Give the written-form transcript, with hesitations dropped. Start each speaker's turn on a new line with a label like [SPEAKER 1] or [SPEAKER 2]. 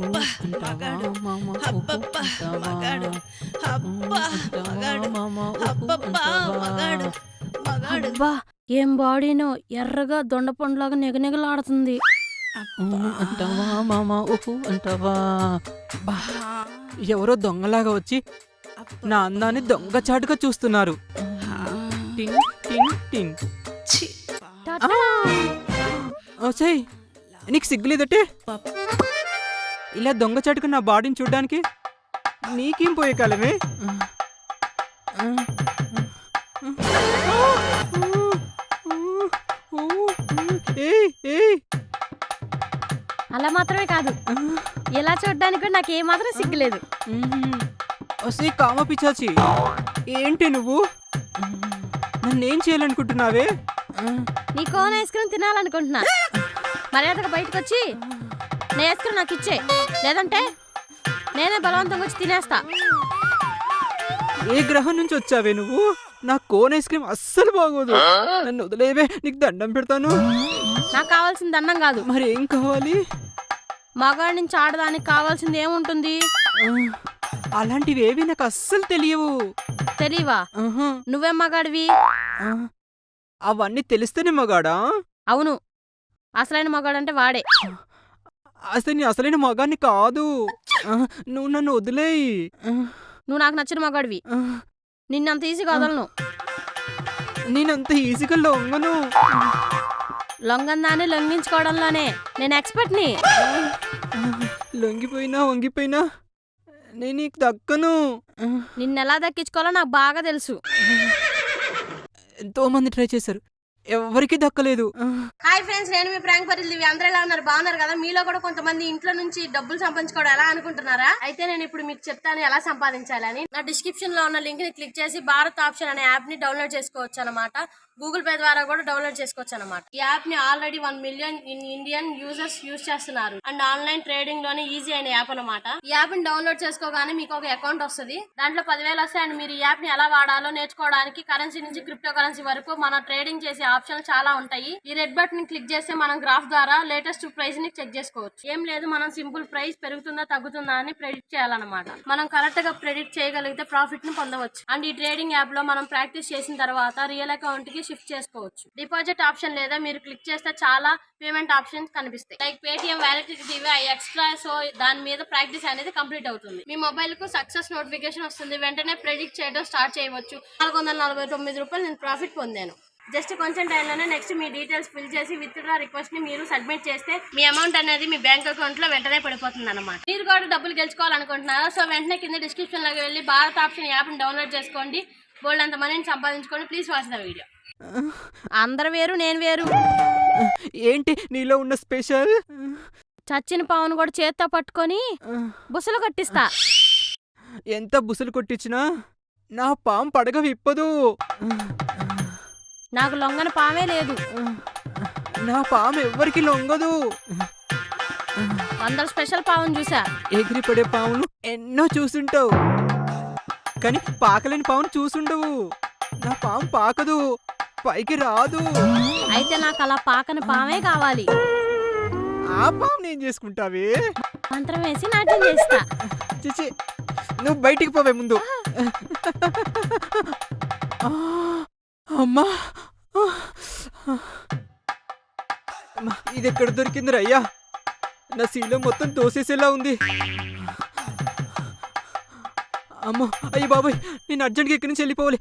[SPEAKER 1] అబ్బా! మగాడు. అబ్బబ్బా! మగాడు. అబ్బా! మగాడు. అబ్బబ్బా! మగాడు. మగాడు.
[SPEAKER 2] అబ్బా ఏం బాడీనో ఎర్రగా దొండపండులాగా నిగనిగలాడుతుంది.
[SPEAKER 3] అంటావా మామ ఊహు అంటావా? బా, ఎవరో దొంగలాగా వచ్చి నా అందాన్ని దొంగచాటుగా చూస్తున్నారు. టింగ్ టింగ్ టింగ్.
[SPEAKER 1] ఛీ!
[SPEAKER 2] టాటా.
[SPEAKER 3] ఓసేయ్, నీకు సిగ్గులేదటే ఇలా దొంగచాటుగా నా బాడీని చూడ్డానికి? నీకేం పోయే కాలమే. ఏయ్ ఏయ్,
[SPEAKER 2] అలా మాత్రమే కాదు, ఇలా చూడ్డానికి కూడా నాకు ఏమాత్రం సిగ్గులేదు.
[SPEAKER 3] ఒసే కామ పిచాచి, ఏంటి నువ్వు నన్నేం చేయాలనుకుంటున్నావే?
[SPEAKER 2] నీ కోన్ ఐస్ క్రీమ్ తినాలనుకుంటున్నా. మర్యాదగా బయటకు వచ్చి నీ ఐస్ క్రీమ్ నాకు ఇచ్చే, లేదంటే నేనే బలవంతంగా వచ్చి తినేస్తా.
[SPEAKER 3] ఏ గ్రహం నుంచి వచ్చావే నువ్వు? నా కోన్ ఐస్ క్రీమ్ అస్సలు బాగోదు. నన్ను వదిలేవే, నీకు దండం పెడతాను.
[SPEAKER 2] నాకు కావాల్సిన దండం కాదు,
[SPEAKER 3] మరి ఏం కావాలి?
[SPEAKER 2] మగాడి నుంచి ఆడదానికి కావాల్సింది ఏముంటుంది?
[SPEAKER 3] అలాంటివి ఏవి నాకు అస్సలు తెలియవు.
[SPEAKER 2] తెలీవా?
[SPEAKER 3] ఆహా.
[SPEAKER 2] నువ్వేం మగాడివి?
[SPEAKER 3] ఆ, అవన్నీ తెలిస్తేనే మగాడా?
[SPEAKER 2] అవును, అసలైన మగాడంటే వాడే.
[SPEAKER 3] అసలు నీ అసలైన మగాన్ని కాదు. నువ్వు నన్ను వదిలేయి.
[SPEAKER 2] నువ్వు నాకు నచ్చిన మగాడివి, నిన్నంత ఈజీగా వదలను.
[SPEAKER 3] నేనంత ఈజీగా లొంగను.
[SPEAKER 2] లొంగందాన్ని లొంగించుకోవడంలోనే నేను ఎక్స్పర్ట్ని.
[SPEAKER 3] లొంగిపోయినా వంగిపోయినా నేను నీకు దక్కను.
[SPEAKER 2] నిన్నెలా దక్కించుకోవాలో నాకు బాగా తెలుసు.
[SPEAKER 3] ఎంతో మంది ట్రై చేశారు, ఎవరికి దక్కలేదు.
[SPEAKER 2] హాయ్ ఫ్రెండ్స్, నేను మీ ప్రాంక్ పరిస్థితి. అందరూ ఎలా ఉన్నారు? బాగున్నారు కదా? మీలో కూడా కొంతమంది ఇంట్లో నుంచి డబ్బులు సంపాదించుకోవడం ఎలా అనుకుంటున్నారా? అయితే నేను ఇప్పుడు మీకు చెప్తాను ఎలా సంపాదించాలని. నా డిస్క్రిప్షన్ లో ఉన్న లింక్ ని క్లిక్ చేసి భారత్ ఆప్షన్ అనే యాప్ ని డౌన్లోడ్ చేసుకోవచ్చు అనమాట. గూగుల్ పే ద్వారా కూడా డౌన్లోడ్ చేసుకోవచ్చు అనమాట. ఈ యాప్ ని already 1 million Indian users use చేస్తున్నారు. అండ్ ఆన్లైన్ ట్రేడింగ్ లోనే ఈజీ అయిన యాప్ అనమాట. ఈ యాప్ ని డౌన్లోడ్ చేసుకోగానే మీకు ఒక అకౌంట్ వస్తుంది. దాంట్లో 10,000 వస్తాయి. అండ్ మీరు ఈ యాప్ ని ఎలా వాడాలో నేర్చుకోవడానికి కరెన్సీ నుంచి క్రిప్టో కరెన్సీ వరకు మన ట్రేడింగ్ చేసే ఆప్షన్లు చాలా ఉంటాయి. ఈ రెడ్ బటన్ ని క్లిక్ చేస్తే మనం గ్రాఫ్ ద్వారా లేటెస్ట్ ప్రైస్ ని చెక్ చేసుకోవచ్చు. ఏం లేదు, మనం సింపుల్ ప్రైస్ పెరుగుతుందా తగ్గుతుందా అని ప్రెడిక్ట్ చేయాలన్నమాట. మనం కరెక్ట్ గా ప్రెడిక్ట్ చేయగలిగితే ప్రాఫిట్ ని పొందవచ్చు. అండ్ ఈ ట్రేడింగ్ యాప్ లో మనం ప్రాక్టీస్ చేసిన తర్వాత రియల్ అకౌంట్ కి షిఫ్ట్ చేసుకోవచ్చు. డిపాజిట్ ఆప్షన్ లేదా మీరు క్లిక్ చేస్తే చాలా పేమెంట్ ఆప్షన్స్ కనిపిస్తాయి. Like Paytm, validity, extra. So దాని మీద ప్రాక్టీస్ అనేది కంప్లీట్ అవుతుంది. మీ మొబైల్ కు సక్సెస్ నోటిఫికేషన్ వస్తుంది. వెంటనే ప్రెడిక్ట్ చేయడం స్టార్ట్ చేయవచ్చు. 449 రూపాయలు నేను ప్రాఫిట్ పొందాను. జస్ట్ కొంచెం టైంలోనే. నెక్స్ట్ మీ డీటెయిల్స్ ఫిల్ చేసి విత్ డ్రా రిక్వెస్ట్ ని మీరు సబ్మిట్ చేస్తే మీ అమౌంట్ అనేది మీ బ్యాంక్ అకౌంట్ లో వెంటనే పడిపోతుంది అనమాట. మీరు కూడా డబ్బులు గెలుచుకోవాలనుకుంటున్నారా? సో వెంటనే కింద డిస్క్రిప్షన్ లోకి వెళ్ళి భారత్ ఆప్షన్ యాప్ ని డౌన్లోడ్ చేసుకోండి. బోల్డ్ అంత మనీని సంపాదించుకోండి. Please watch the video. అందరు వేరు, నేను వేరు.
[SPEAKER 3] ఏంటి నీలో ఉన్న స్పెషల్?
[SPEAKER 2] చచ్చిన పావును కూడా చేత్తో పట్టుకొని బుసలు కట్టిస్తా.
[SPEAKER 3] ఎంత బుసలు కొట్టించినా నా పాము పడగ విప్పదు.
[SPEAKER 2] నాకు లొంగన పామే లేదు.
[SPEAKER 3] నా పాము ఎవ్వరికి లొంగదు.
[SPEAKER 2] 100 స్పెషల్ పావును చూసా.
[SPEAKER 3] ఎగిరి పడే పాములు ఎన్నో చూసుంటావు, కానీ పాకలేని పామును చూసుండవు. నా పాము పాకదు, పైకి రాదు.
[SPEAKER 2] అయితే నాకు అలా పాకని పామే కావాలి.
[SPEAKER 3] ఆ పాము ఏం చేసుకుంటావే?
[SPEAKER 2] మంత్రం వేసి నాట్యం చేస్తా.
[SPEAKER 3] చిచి, నువ్వు బయటికి పోవే ముందు. అమ్మా, ఇది ఎక్కడ దొరికింది రయ్యా? నా శీలం మొత్తం దోసేసేలా ఉంది. అమ్మో, అయ్యి బాబాయ్, నేను అర్జెంట్గా ఇక్కడి నుంచి వెళ్ళిపోవాలి.